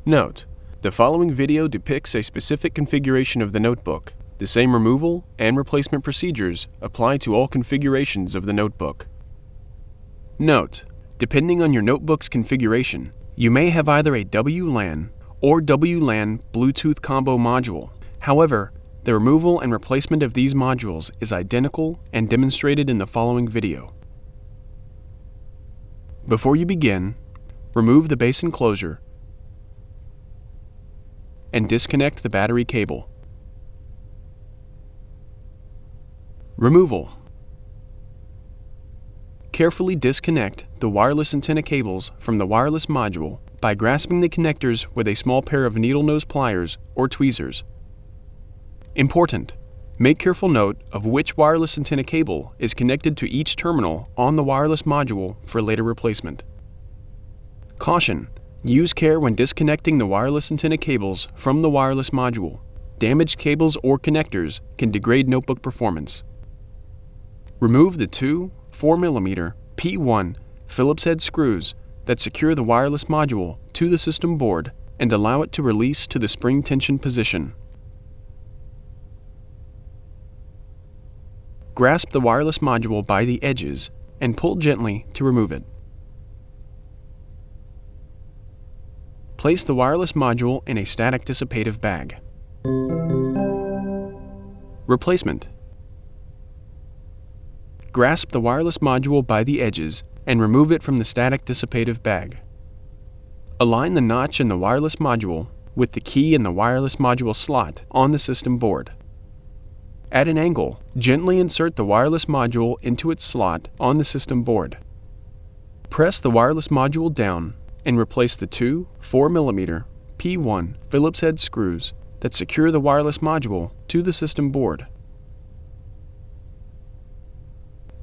Note: the following video depicts a specific configuration of the notebook. The same removal and replacement procedures apply to all configurations of the notebook. Note: depending on your notebook's configuration, you may have either a WLAN or WLAN Bluetooth combo module. However, the removal and replacement of these modules is identical and demonstrated in the following video. Before you begin, remove the base enclosure and disconnect the battery cable. Removal. Carefully disconnect the wireless antenna cables from the wireless module by grasping the connectors with a small pair of needle nose pliers or tweezers. Important: make careful note of which wireless antenna cable is connected to each terminal on the wireless module for later replacement. Caution: use care when disconnecting the wireless antenna cables from the wireless module. Damaged cables or connectors can degrade notebook performance. Remove the two 4mm P1 Phillips head screws that secure the wireless module to the system board and allow it to release to the spring tension position. Grasp the wireless module by the edges and pull gently to remove it. Place the wireless module in a static dissipative bag. Replacement. Grasp the wireless module by the edges and remove it from the static dissipative bag. Align the notch in the wireless module with the key in the wireless module slot on the system board. At an angle, gently insert the wireless module into its slot on the system board. Press the wireless module down and replace the two 4mm P1 Phillips head screws that secure the wireless module to the system board.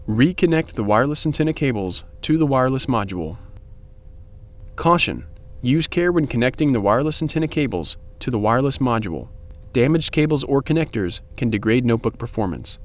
Reconnect the wireless antenna cables to the wireless module. Caution: use care when connecting the wireless antenna cables to the wireless module. Damaged cables or connectors can degrade notebook performance.